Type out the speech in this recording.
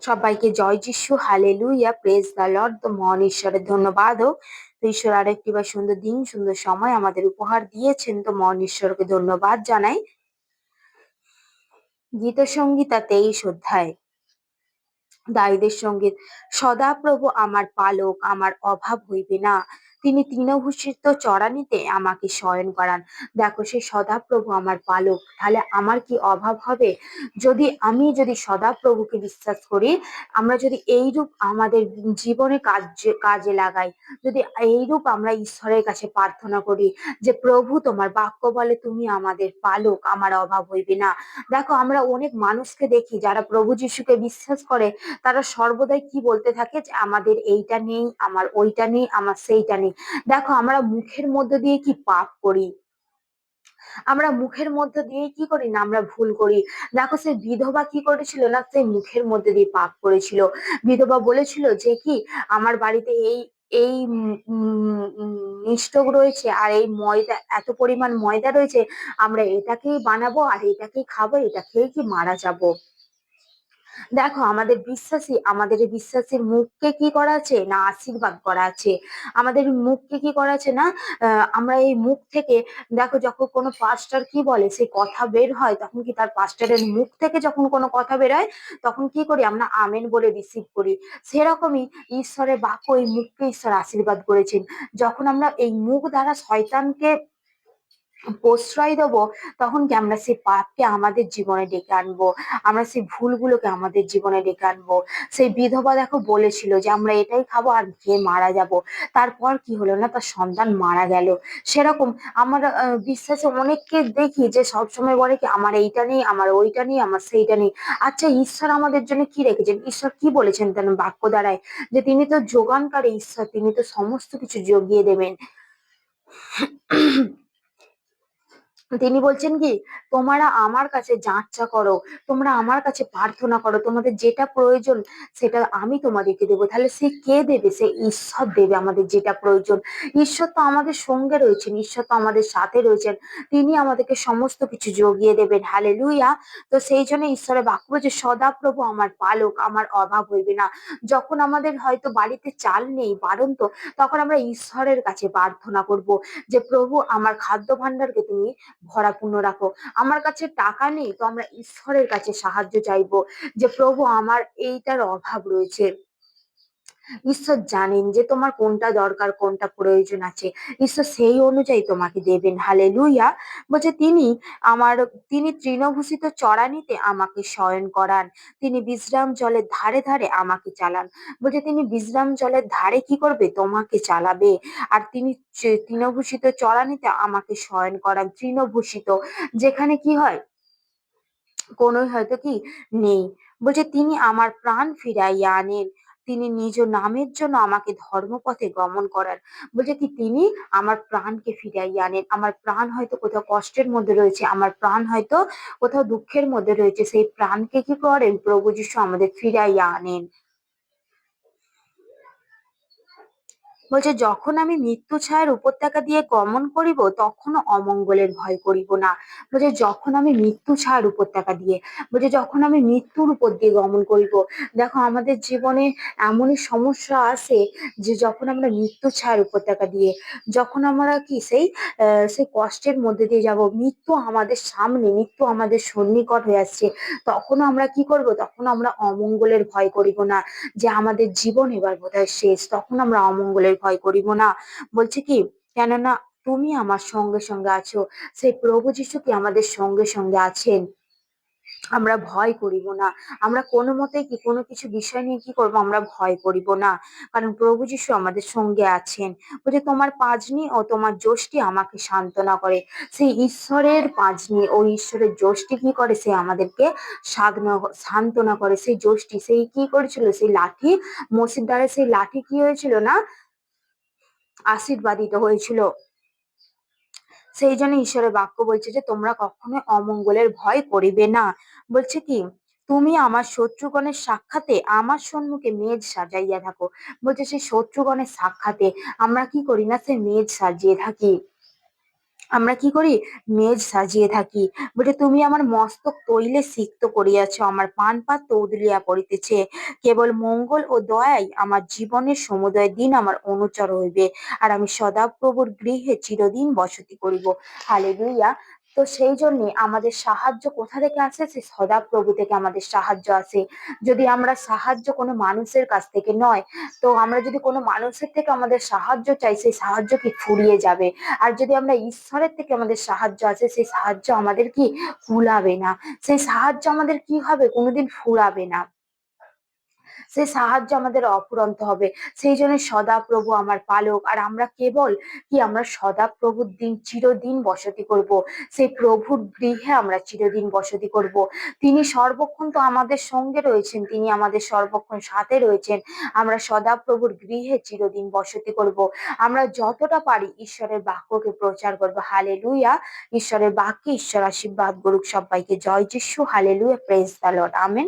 সবাইকে জয় যিশু, হালেলুয়া, প্রেজ দ্য লর্ড। তো মহান ঈশ্বরের ধন্যবাদ হোক। তো ঈশ্বর আরেকটি বার সুন্দর দিন, সুন্দর সময় আমাদের উপহার দিয়েছেন। তো মহান ঈশ্বরকে ধন্যবাদ জানাই। গীত সংগীতা 23 অধ্যায়, দাইদের সঙ্গীত। সদাপ্রভু আমার পালক, আমার অভাব হইবে না। তিনি তৃণভূষিত চড়ানিতে আমাকে শয়ন করান। দেখো, সে সদাপ্রভু আমার পালক, তাহলে আমার কি অভাব হবে? যদি সদাপ্রভুকে বিশ্বাস করি, আমরা যদি এইরূপ আমাদের জীবনে কাজে লাগাই, যদি এইরূপ আমরা ঈশ্বরের কাছে প্রার্থনা করি যে প্রভু তোমার বাক্য বলে তুমি আমাদের পালক, আমার অভাব হইবে না। দেখো, আমরা অনেক মানুষকে দেখি যারা প্রভু যিশুকে বিশ্বাস করে, তারা সর্বদাই কি বলতে থাকে যে আমাদের এইটা নেই, আমার ওইটা নেই, আমার সেইটা নেই। দেখো, আমরা মুখের মধ্যে দিয়ে কি পাপ করি, আমরা মুখের মধ্যে দিয়ে কি করি না, আমরা ভুল করি। দেখো, সেই বিধবা কি করেছিল না, সেই মুখের মধ্যে দিয়ে পাপ করেছিল। বিধবা বলেছিল যে কি, আমার বাড়িতে এই এই মিষ্টক রয়েছে, আর এই ময়দা, এত পরিমাণ ময়দা রয়েছে, আমরা এটাকেই বানাবো আর এটাকেই খাবো, এটা খেয়ে কি মারা যাব। দেখো, আমাদের এই বিশ্বাসীর মুখকে কি করা আছে না, আশীর্বাদ করা আছে। আমাদের মুখকে কি করা আছে না, আমরা এই মুখ থেকে, দেখো, যখন কোনো পাস্টার কি বলে, সেই কথা বের হয়, তখন কি তার পাস্টারের মুখ থেকে যখন কোনো কথা বের হয়, তখন কি করি আমরা, আমেন বলে রিসিভ করি। সেরকমই ঈশ্বরের বাক্য, এই মুখকে ঈশ্বর আশীর্বাদ করেছেন। যখন আমরা এই মুখ দ্বারা শয়তানকে প্রশ্রয় দেবো, তখন কি আমরা সেই পাপকে আমাদের জীবনে ডেকে আনবো, আমরা সেই ভুলগুলোকে আমাদের জীবনে ডেকে আনবো। সেই বিধবা দেখো বলেছিল যে আমরা এটাই খাবো আর খেয়ে মারা যাব। তারপর কি হলো না, তার সন্তান মারা গেল। সেরকম আমরা বিশ্বাসে অনেককে দেখি যে সবসময় বলে কি আমার এইটা নেই, আমার ওইটা নেই, আমার সেইটা নেই। আচ্ছা, ঈশ্বর আমাদের জন্য কি রেখেছেন? ঈশ্বর কি বলেছেন তেন বাক্য দ্বারায়, যে তিনি তো যোগানকারী ঈশ্বর, তিনি তো সমস্ত কিছু জগিয়ে দেবেন। তিনি বলছেন কি, তোমরা আমার কাছে যাচ্ছা করো, তোমরা আমার কাছে প্রার্থনা করো, তোমাদের যেটা প্রয়োজন সেটা আমি তোমাদেরকে দেবো। তাহলে সে কে দেবে? সে ঈশ্বর দেবে আমাদের যেটা প্রয়োজন। ঈশ্বর তো আমাদের সঙ্গে রয়েছেন, ঈশ্বর তো আমাদের সাথে রয়েছেন, তিনি আমাদেরকে সমস্ত কিছু জগিয়ে দেবেন। হালেলুয়া। তো সেই জন্য ঈশ্বরের বাক্য বলছে সদাপ্রভু আমার পালক, আমার অভাব হইবে না। যখন আমাদের হয়তো বাড়িতে চাল নেই, বাড়ন্ত, তখন আমরা ঈশ্বরের কাছে প্রার্থনা করব যে প্রভু আমার খাদ্য ভান্ডারকে তুমি ভরাপূর্ণ রাখো। আমার কাছে টাকা নেই, তো আমরা ঈশ্বরের কাছে সাহায্য চাইবো যে প্রভু আমার এইটার অভাব রয়েছে। ঈশ্বর জানেন যে তোমার কোনটা দরকার, কোনটা প্রয়োজন আছে। ঈশ্বর সেই অনুযায়ী তোমাকে দেবেন। হালেলুয়া। বলছে তিনি তৃণভূষিত চড়ানিতে আমাকে শয়ন করান, তিনি বিশ্রাম জলের ধারে ধারে আমাকে চালান। বলছে তিনি বিশ্রাম জলের ধারে কি করবে, তোমাকে চালাবে। আর তিনি তৃণভূষিত চড়ানিতে আমাকে শয়ন করান। তৃণভূষিত, যেখানে কি হয়, কোনো হয়তো কি নেই। বলছে তিনি আমার প্রাণ ফিরাইয়া আনেন, তিনি নিজ নামের জন্য আমাকে ধর্মপথে গমন করান। বলছে কি, তিনি আমার প্রাণকে ফিরাইয়া আনেন। আমার প্রাণ হয়তো কোথাও কষ্টের মধ্যে রয়েছে, আমার প্রাণ হয়তো কোথাও দুঃখের মধ্যে রয়েছে, সেই প্রাণকে কি করেন প্রভু যীশু, আমাদের ফিরাইয়া আনেন। বলছে যখন আমি মৃত্যু ছায়ার উপত্যকা দিয়ে গমন করিব, তখনও অমঙ্গলের ভয় করিব না। বলছে যখন আমি মৃত্যু ছায়ার উপত্যকা দিয়ে, বলছে যখন আমি মৃত্যুর উপর দিয়ে গমন করিব। দেখো, আমাদের জীবনে এমনই সমস্যা আসে যে যখন আমরা মৃত্যু ছায়ার উপত্যকা দিয়ে, যখন আমরা কি সেই কষ্টের মধ্যে দিয়ে যাব, মৃত্যু আমাদের সামনে, মৃত্যু আমাদের সন্নিকট হয়ে আসছে, তখনও আমরা কি করব, তখন আমরা অমঙ্গলের ভয় করিব না, যে আমাদের জীবন এবার বোধহয় শেষ, তখন আমরা অমঙ্গলের ভয় করিব না। বলছে কি, কেননা তুমি আমার সঙ্গে সঙ্গে আছো। সেই প্রভু যিশু কি আমাদের সঙ্গে সঙ্গে আছেন, আমরা ভয় করিব না। আমরা কোনো মতে কি কোনো কিছু বিষয় নিয়ে কি করব, আমরা ভয় করিব না, কারণ প্রভু যিশু আমাদের সঙ্গে আছেন। বলছে তোমার পাজনি ও তোমার যষ্টি আমাকে সান্ত্বনা করে। সেই ঈশ্বরের পাজনি ও ঈশ্বরের যষ্টি কি করে, সে আমাদেরকে সান্ত্বনা করে। সেই যষ্টি, সেই কি করেছিল, সেই লাঠি, মসির দ্বারা সেই লাঠি কি হয়েছিল না, আশীর্বাদিত হয়েছিল। সেই জন্য ঈশ্বরের বাক্য বলছে যে তোমরা কখনো অমঙ্গলের ভয় করিবে না। বলছে কি, তুমি আমার শত্রুগণের সাক্ষাতে আমার সম্মুখে মেজ সাজাইয়া থাকো। বলছে সেই শত্রুগণের সাক্ষাতে আমরা কি করি না, সে মেজ সাজিয়ে থাকি। আমরা কি করি? মেজ সাজিয়ে থাকি। বটে তুমি আমার মস্তক তৈলে সিক্ত করিয়াছ, আমার পান পাত্র উদলিয়া পড়িতেছে। কেবল মঙ্গল ও দয়াই আমার জীবনের সমুদয় দিন আমার অনুচর হইবে, আর আমি সদাপ্রভুর গৃহে চিরদিন বসতি করিব। হালেলুইয়া। তো সেই জন্য আমাদের সাহায্য কোথা থেকে আসে? সে সদাপ্রভু থেকে আমাদের সাহায্য আসে। যদি আমরা সাহায্য কোনো মানুষের কাছ থেকে নয়, তো আমরা যদি কোনো মানুষের থেকে আমাদের সাহায্য চাই, সেই সাহায্য কি ফুরিয়ে যাবে। আর যদি আমরা ঈশ্বরের থেকে আমাদের সাহায্য আছে, সেই সাহায্য আমাদের কি কুলাবে না, সেই সাহায্য আমাদের কি হবে? কোনোদিন ফুরাবে না, সেই সাহায্য আমাদের অফুরন্ত হবে। সেই জন্য সদাপ্রভু আমার পালক, আর আমরা কেবল কি, আমরা সদাপ্রভুর দিন চিরদিন বসতি করব। সেই প্রভুর গৃহে আমরা চিরদিন বসতি করব। তিনি সর্বক্ষণ তো আমাদের সঙ্গে রয়েছেন, তিনি আমাদের সর্বক্ষণ সাথে রয়েছেন। আমরা সদাপ্রভুর গৃহে চিরদিন বসতি করব। আমরা যতটা পারি ঈশ্বরের বাক্যকে প্রচার করব। হালেলুয়া। ঈশ্বরের বাক্যে ঈশ্বর আশীর্বাদ করুক সবাইকে। জয় যিশু। Hallelujah. Praise the Lord. Amen.